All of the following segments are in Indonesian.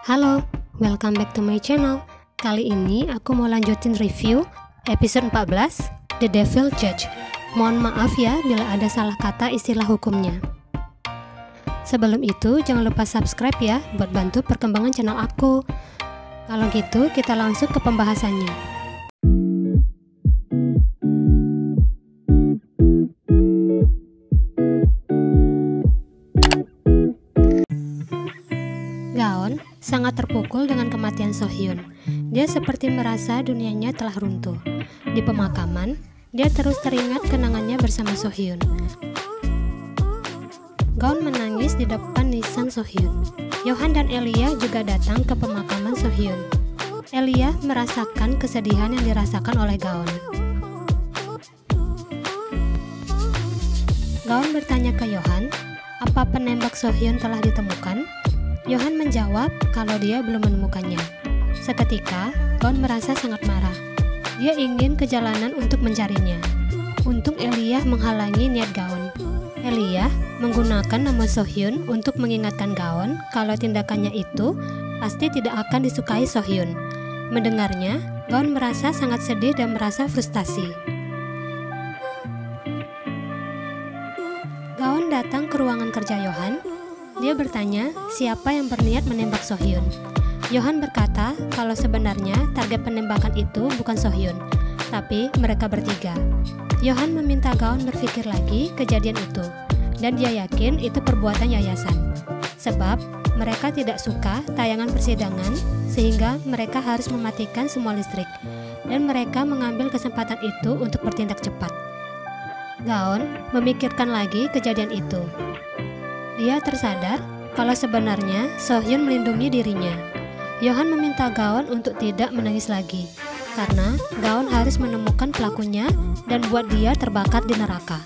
Halo, welcome back to my channel. Kali ini aku mau lanjutin review episode 14, The Devil Judge. Mohon maaf ya bila ada salah kata istilah hukumnya. Sebelum itu jangan lupa subscribe ya buat bantu perkembangan channel aku. Kalau gitu kita langsung ke pembahasannya. Gaon sangat terpukul dengan kematian So-hyun. Dia seperti merasa dunianya telah runtuh. Di pemakaman, dia terus teringat kenangannya bersama So-hyun. Gaon menangis di depan nisan So-hyun. Yohan dan Elia juga datang ke pemakaman So-hyun. Elia merasakan kesedihan yang dirasakan oleh Gaon. Gaon bertanya ke Yohan, apa penembak So-hyun telah ditemukan? Yohan menjawab kalau dia belum menemukannya. Seketika, Gaon merasa sangat marah. Dia ingin ke jalanan untuk mencarinya. Untung Elia menghalangi niat Gaon. Elia menggunakan nama So-hyun untuk mengingatkan Gaon kalau tindakannya itu pasti tidak akan disukai So-hyun. Mendengarnya, Gaon merasa sangat sedih dan merasa frustasi. Gaon datang ke ruangan kerja Yohan. Dia bertanya siapa yang berniat menembak So-hyun. Yohan berkata kalau sebenarnya target penembakan itu bukan So-hyun, tapi mereka bertiga. Yohan meminta Gaon berpikir lagi kejadian itu, dan dia yakin itu perbuatan yayasan. Sebab mereka tidak suka tayangan persidangan, sehingga mereka harus mematikan semua listrik, dan mereka mengambil kesempatan itu untuk bertindak cepat. Gaon memikirkan lagi kejadian itu. Dia tersadar kalau sebenarnya So-hyun melindungi dirinya. Yohan meminta Gaon untuk tidak menangis lagi, karena Gaon harus menemukan pelakunya dan buat dia terbakar di neraka.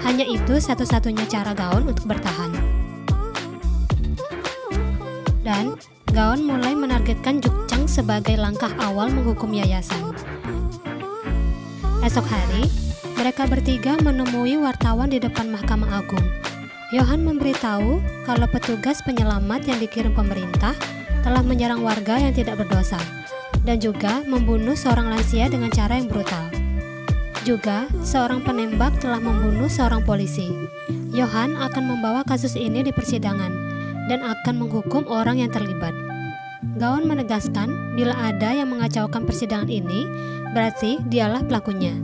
Hanya itu satu-satunya cara Gaon untuk bertahan. Dan Gaon mulai menargetkan Jukchang sebagai langkah awal menghukum yayasan. Esok hari, mereka bertiga menemui wartawan di depan Mahkamah Agung. Yohan memberitahu kalau petugas penyelamat yang dikirim pemerintah telah menyerang warga yang tidak berdosa dan juga membunuh seorang lansia dengan cara yang brutal. Juga, seorang penembak telah membunuh seorang polisi. Yohan akan membawa kasus ini di persidangan dan akan menghukum orang yang terlibat. Gaon menegaskan bila ada yang mengacaukan persidangan ini, berarti dialah pelakunya.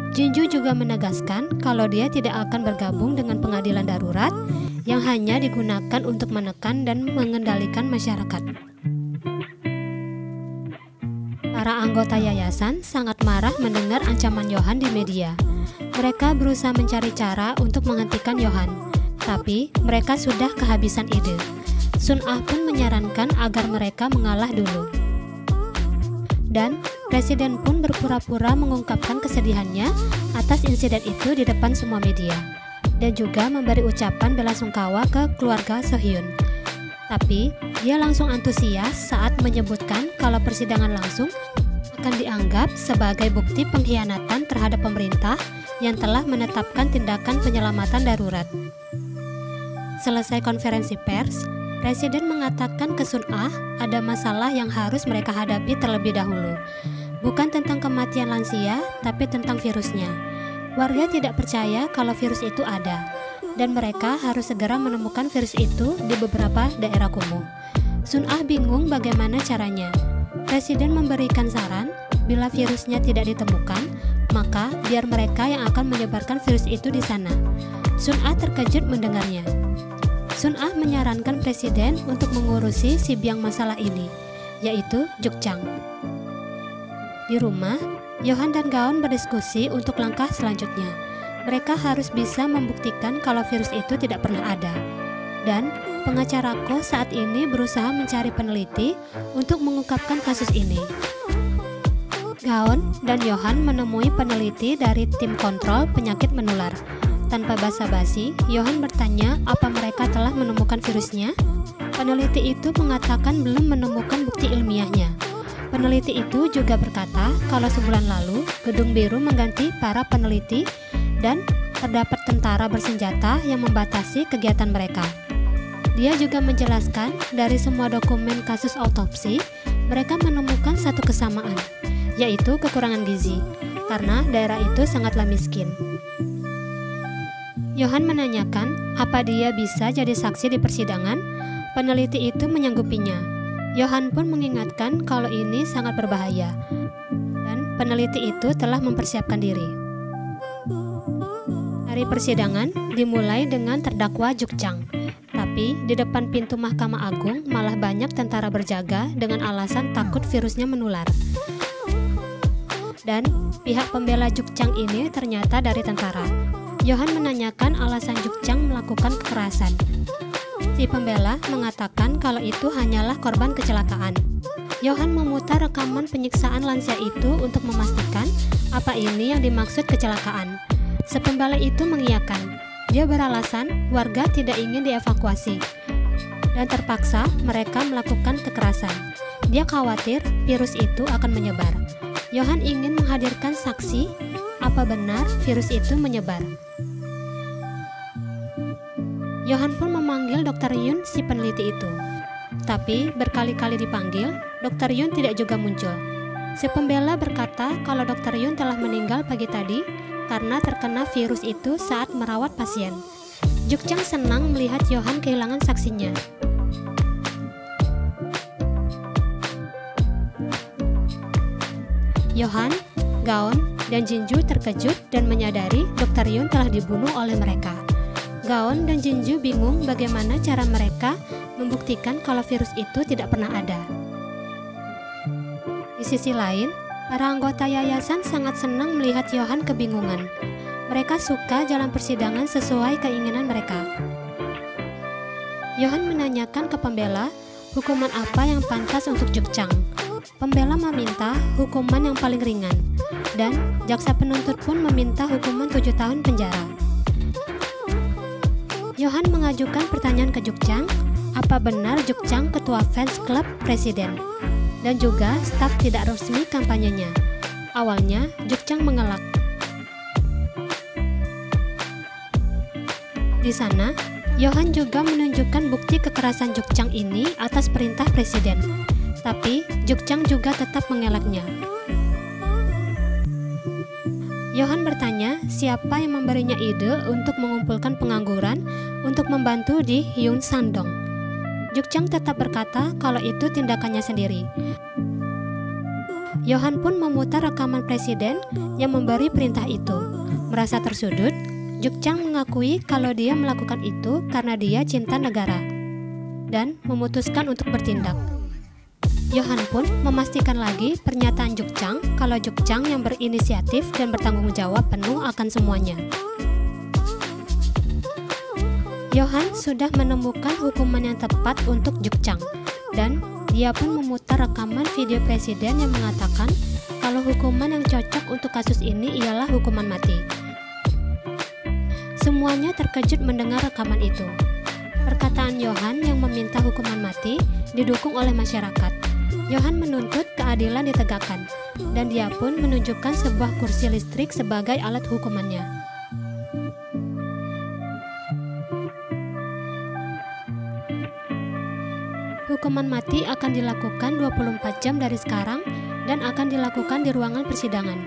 Jinju juga menegaskan kalau dia tidak akan bergabung dengan pengadilan darurat yang hanya digunakan untuk menekan dan mengendalikan masyarakat. Para anggota yayasan sangat marah mendengar ancaman Yohan di media. Mereka berusaha mencari cara untuk menghentikan Yohan, tapi mereka sudah kehabisan ide. Sun-ah pun menyarankan agar mereka mengalah dulu. Dan Presiden pun berpura-pura mengungkapkan kesedihannya atas insiden itu di depan semua media, dan juga memberi ucapan belasungkawa ke keluarga So-hyun. Tapi, dia langsung antusias saat menyebutkan kalau persidangan langsung akan dianggap sebagai bukti pengkhianatan terhadap pemerintah yang telah menetapkan tindakan penyelamatan darurat. Selesai konferensi pers, Presiden mengatakan ke Sun-ah ada masalah yang harus mereka hadapi terlebih dahulu. Bukan tentang kematian lansia, tapi tentang virusnya. Warga tidak percaya kalau virus itu ada, dan mereka harus segera menemukan virus itu di beberapa daerah kumuh. Sun-ah bingung bagaimana caranya. Presiden memberikan saran, bila virusnya tidak ditemukan, maka biar mereka yang akan menyebarkan virus itu di sana. Sun-ah terkejut mendengarnya. Sun-ah menyarankan Presiden untuk mengurusi si biang masalah ini, yaitu Jukchang. Di rumah, Yohan dan Gaon berdiskusi untuk langkah selanjutnya. Mereka harus bisa membuktikan kalau virus itu tidak pernah ada. Dan pengacara Ko saat ini berusaha mencari peneliti untuk mengungkapkan kasus ini. Gaon dan Yohan menemui peneliti dari tim kontrol penyakit menular. Tanpa basa-basi, Yohan bertanya apa mereka telah menemukan virusnya. Peneliti itu mengatakan belum menemukan bukti ilmiahnya. Peneliti itu juga berkata kalau sebulan lalu Gedung Biru mengganti para peneliti dan terdapat tentara bersenjata yang membatasi kegiatan mereka. Dia juga menjelaskan dari semua dokumen kasus autopsi, mereka menemukan satu kesamaan, yaitu kekurangan gizi, karena daerah itu sangatlah miskin. Yohan menanyakan apa dia bisa jadi saksi di persidangan. Peneliti itu menyanggupinya. Yohan pun mengingatkan kalau ini sangat berbahaya, dan peneliti itu telah mempersiapkan diri. Hari persidangan dimulai dengan terdakwa Jukchang. Tapi di depan pintu Mahkamah Agung malah banyak tentara berjaga dengan alasan takut virusnya menular. Dan pihak pembela Jukchang ini ternyata dari tentara. Yohan menanyakan alasan Jukchang melakukan kekerasan. Si pembela mengatakan kalau itu hanyalah korban kecelakaan. Yohan memutar rekaman penyiksaan lansia itu untuk memastikan apa ini yang dimaksud kecelakaan. Si pembela itu mengiyakan. Dia beralasan warga tidak ingin dievakuasi dan terpaksa mereka melakukan kekerasan. Dia khawatir virus itu akan menyebar. Yohan ingin menghadirkan saksi apa benar virus itu menyebar. Yohan pun memanggil Dr. Yun, si peneliti itu. Tapi berkali-kali dipanggil, Dr. Yun tidak juga muncul. Si pembela berkata kalau Dr. Yun telah meninggal pagi tadi karena terkena virus itu saat merawat pasien. Jukchang senang melihat Yohan kehilangan saksinya. Yohan, Gaon, dan Jinju terkejut dan menyadari Dr. Yun telah dibunuh oleh mereka. Gaon dan Jinju bingung bagaimana cara mereka membuktikan kalau virus itu tidak pernah ada. Di sisi lain, para anggota yayasan sangat senang melihat Yohan kebingungan. Mereka suka jalan persidangan sesuai keinginan mereka. Yohan menanyakan ke pembela hukuman apa yang pantas untuk Jukchang. Pembela meminta hukuman yang paling ringan, dan jaksa penuntut pun meminta hukuman 7 tahun penjara. Yohan mengajukan pertanyaan ke Jukchang, apa benar Jukchang ketua fans klub presiden? Dan juga staf tidak resmi kampanyenya. Awalnya, Jukchang mengelak. Di sana, Yohan juga menunjukkan bukti kekerasan Jukchang ini atas perintah presiden. Tapi, Jukchang juga tetap mengelaknya. Yohan bertanya siapa yang memberinya ide untuk mengumpulkan pengangguran untuk membantu di Hyun Sandong. Jukchang tetap berkata kalau itu tindakannya sendiri. Yohan pun memutar rekaman presiden yang memberi perintah itu. Merasa tersudut, Jukchang mengakui kalau dia melakukan itu karena dia cinta negara dan memutuskan untuk bertindak. Yohan pun memastikan lagi pernyataan Jukchang kalau Jukchang yang berinisiatif dan bertanggung jawab penuh akan semuanya. Yohan sudah menemukan hukuman yang tepat untuk Jukchang, dan dia pun memutar rekaman video presiden yang mengatakan kalau hukuman yang cocok untuk kasus ini ialah hukuman mati. Semuanya terkejut mendengar rekaman itu. Perkataan Yohan yang meminta hukuman mati didukung oleh masyarakat. Yohan menuntut keadilan ditegakkan, dan dia pun menunjukkan sebuah kursi listrik sebagai alat hukumannya. Hukuman mati akan dilakukan 24 jam dari sekarang dan akan dilakukan di ruangan persidangan.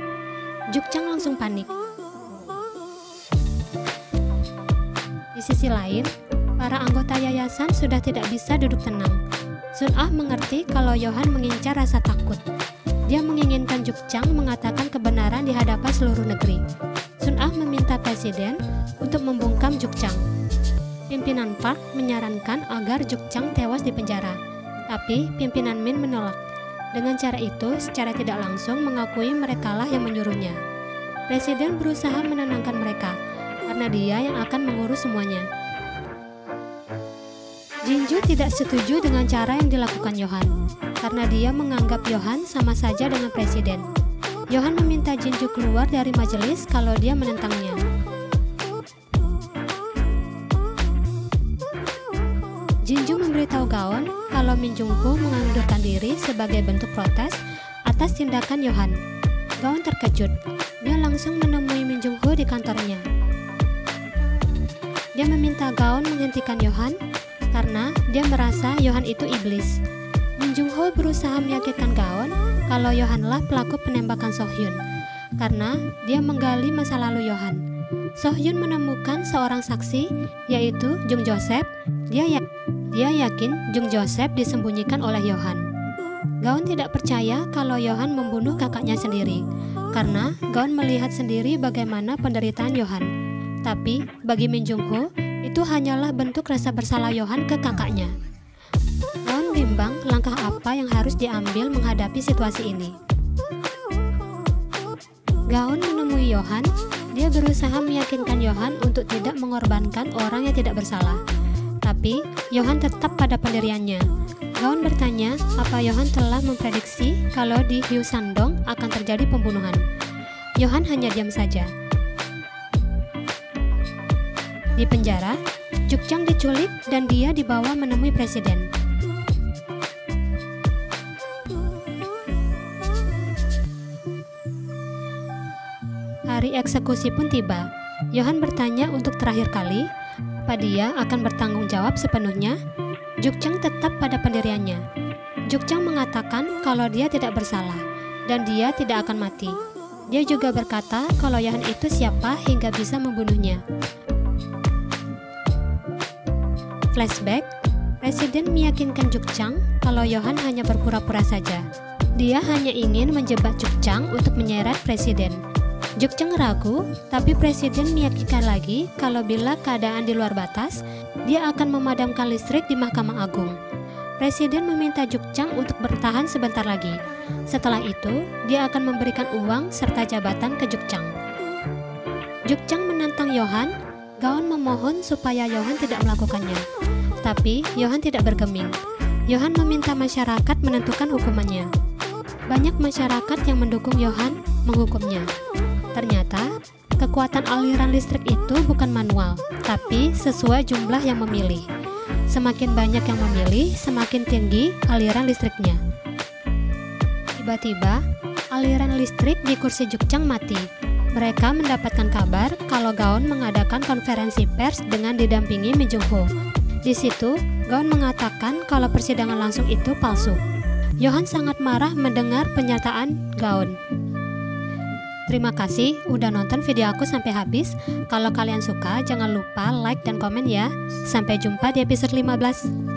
Jukchang langsung panik. Di sisi lain, para anggota yayasan sudah tidak bisa duduk tenang. Sun Ah mengerti kalau Yohan mengincar rasa takut. Dia menginginkan Jukchang mengatakan kebenaran di hadapan seluruh negeri. Sun Ah meminta presiden untuk membungkam Jukchang. Pimpinan Park menyarankan agar Jukchang tewas di penjara, tapi pimpinan Min menolak. Dengan cara itu, secara tidak langsung mengakui merekalah yang menyuruhnya. Presiden berusaha menenangkan mereka, karena dia yang akan mengurus semuanya. Jinju tidak setuju dengan cara yang dilakukan Yohan, karena dia menganggap Yohan sama saja dengan presiden. Yohan meminta Jinju keluar dari majelis kalau dia menentangnya. Jinju memberitahu Gaon kalau Min Jung-ho mengundurkan diri sebagai bentuk protes atas tindakan Yohan. Gaon terkejut. Dia langsung menemui Min Jung-ho di kantornya. Dia meminta Gaon menghentikan Yohan karena dia merasa Yohan itu iblis. Min Jung Ho berusaha meyakinkan Gaon kalau Yohanlah pelaku penembakan Sohyun karena dia menggali masa lalu Yohan. Sohyun menemukan seorang saksi, yaitu Jung Joseph. Dia yakin Jung Joseph disembunyikan oleh Yohan. Gaon tidak percaya kalau Yohan membunuh kakaknya sendiri, karena Gaon melihat sendiri bagaimana penderitaan Yohan. Tapi bagi Min Jung Ho, itu hanyalah bentuk rasa bersalah Yohan ke kakaknya. Gaon bimbang langkah apa yang harus diambil menghadapi situasi ini. Gaon menemui Yohan. Dia berusaha meyakinkan Yohan untuk tidak mengorbankan orang yang tidak bersalah. Tapi Yohan tetap pada pendiriannya. Gaon bertanya apa Yohan telah memprediksi kalau di Hyu Sandong akan terjadi pembunuhan. Yohan hanya diam saja. Di penjara, Jukjang diculik dan dia dibawa menemui presiden. Hari eksekusi pun tiba. Yohan bertanya untuk terakhir kali, apa dia akan bertanggung jawab sepenuhnya? Jukjang tetap pada pendiriannya. Jukjang mengatakan kalau dia tidak bersalah dan dia tidak akan mati. Dia juga berkata kalau Yohan itu siapa hingga bisa membunuhnya. Flashback, Presiden meyakinkan Jukjang kalau Yohan hanya berpura-pura saja. Dia hanya ingin menjebak Jukjang untuk menyeret Presiden. Jukjang ragu, tapi Presiden meyakinkan lagi kalau bila keadaan di luar batas, dia akan memadamkan listrik di Mahkamah Agung. Presiden meminta Jukjang untuk bertahan sebentar lagi. Setelah itu, dia akan memberikan uang serta jabatan ke Jukjang. Jukjang menantang Yohan. Gaon memohon supaya Yohan tidak melakukannya. Tapi Yohan tidak bergeming. Yohan meminta masyarakat menentukan hukumannya. Banyak masyarakat yang mendukung Yohan menghukumnya. Ternyata, kekuatan aliran listrik itu bukan manual, tapi sesuai jumlah yang memilih. Semakin banyak yang memilih, semakin tinggi aliran listriknya. Tiba-tiba, aliran listrik di kursi Jukjang mati. Mereka mendapatkan kabar kalau Gaon mengadakan konferensi pers dengan didampingi Min Jung Ho. Di situ, Gaon mengatakan kalau persidangan langsung itu palsu. Yohan sangat marah mendengar pernyataan Gaon. Terima kasih udah nonton video aku sampai habis. Kalau kalian suka, jangan lupa like dan komen ya. Sampai jumpa di episode 15.